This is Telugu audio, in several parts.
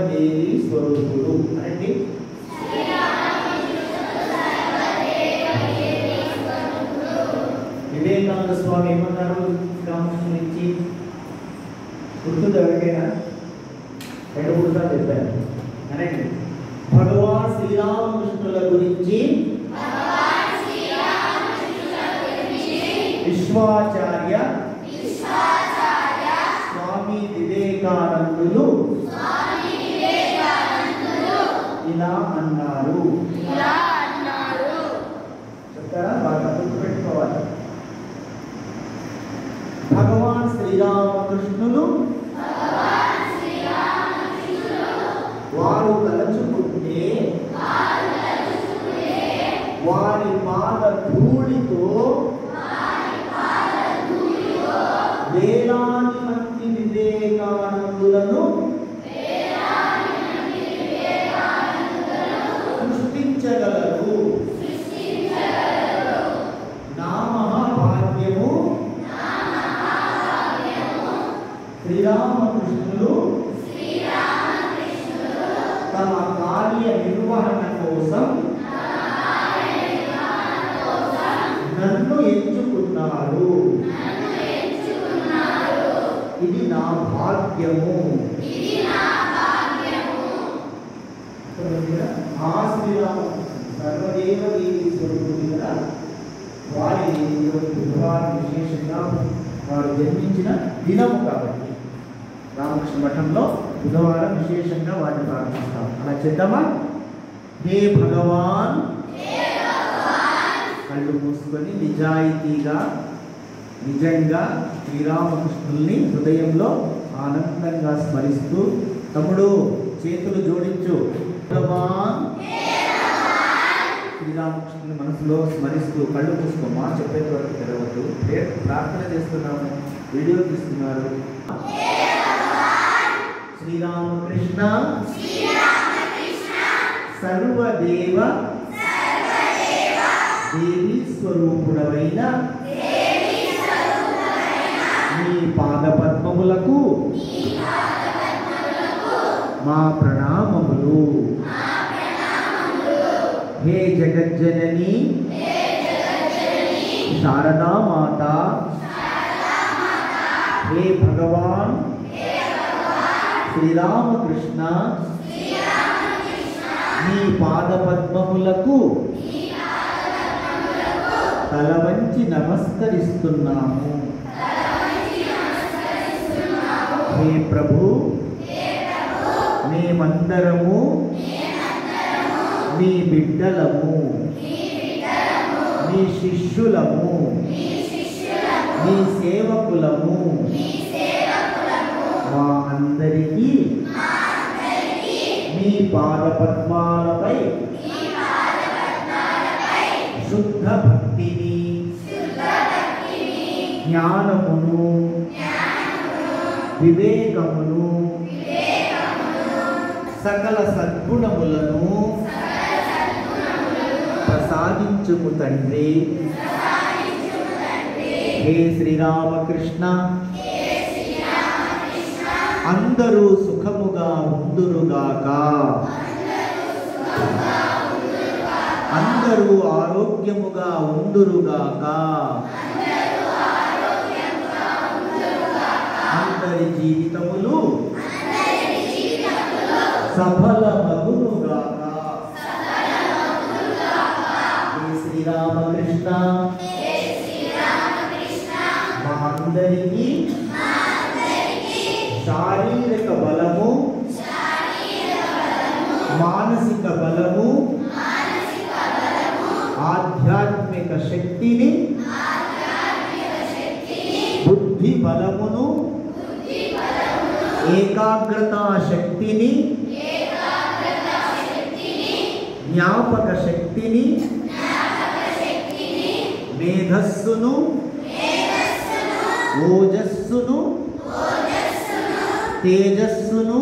దేవి స్వరూపుడు అంటే వివేకానంద స్వామి ఏమన్నారు శ్రీరామకృష్ణ నుంచి గుర్తుంది ఎవరికైనా 2-3 సార్లు చెప్పారు అనండి భగవాన్ శ్రీరామకృష్ణుల గురించి విశ్వాచార్య స్వామి వివేకానందులు ఇలా అన్నారు చెప్తారా బాగా గుర్తుపెట్టుకోవాలి భగవాన్ శ్రీరామకృష్ణులు వారు తలచుకుంటే వారి పాద ధూళితో వేలాది మంది వివేకానందులను సృష్టించగలరు. నా మహాభాగ్యము శ్రీరామకృష్ణులు తమ కార్య నిర్వహణ కోసం నన్ను ఎంచుకున్నారు. ఇది నా భాగ్యము. ఆ శ్రీరామకృష్ణ సర్వదేవ దేవి స్వరూపుడు కదా వారిని బుధవారం విశేషంగా వారు జన్మించిన దినము కాబట్టి రామకృష్ణ మఠంలో బుధవారం విశేషంగా వారిని ప్రార్థిస్తాం. అలా చేద్దామా? హే భగవాన్, కళ్ళు మూసుకొని నిజాయితీగా నిజంగా శ్రీరామకృష్ణుల్ని హృదయంలో ఆనందంగా స్మరిస్తూ, తమ్ముడు చేతులు జోడించు, భగవాన్ శ్రీరామకృష్ణుని మనసులో స్మరిస్తూ కళ్ళు మూసుకోమా, చెప్పేది వరకు తెరవద్దు. ప్రార్థన చేస్తున్నాము, వీడియో తీస్తున్నారు. శ్రీరామకృష్ణ సర్వదేవ దేవి స్వరూపుడవైన నీ పాదపద్మములకు మా ప్రణామములు. హే జగజ్జనని శారదా మాత, హే భగవాన్ శ్రీరామకృష్ణ నీ పాదపద్మములకు తల వంచి నమస్కరిస్తున్నాము. హే ప్రభు, మేమందరము నీ బిడ్డలము, నీ శిష్యులము, నీ సేవకులము. మా అందరికీ నీ పాదపద్మాలపై శుద్ధ భక్తిని, జ్ఞానమును, వివేకమును, సకల సద్గుణములను ప్రసాదించుము తండ్రి. హే శ్రీరామకృష్ణ, అందరూ సుఖముగా ఉందురుగాక, అందరూ ఆరోగ్యముగా ఉందురుగాక, అందరి జీవితములు సఫలమగునుగాక. హే శ్రీరామకృష్ణ, మా అందరికీ శారీరక బలము, మానసిక బలము, ఆధ్యాత్మిక శక్తిని, బుద్ధి బలమును, ఏకాగ్రతా శక్తిని, జ్ఞాపక శక్తిని, మేధస్సును, ఓజస్సును, తేజస్సును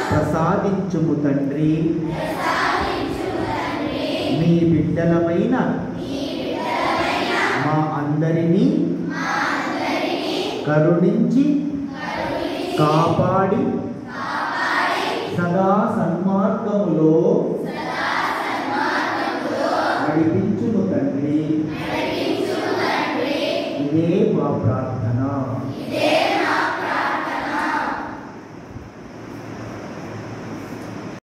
ప్రసాదించుము తండ్రి. మీ బిడ్డలమైన మా అందరినీ కరుణించి కాపాడి సదా సన్మార్గములో నడిపించును తండ్రి. ఇదే మా ప్రార్థన.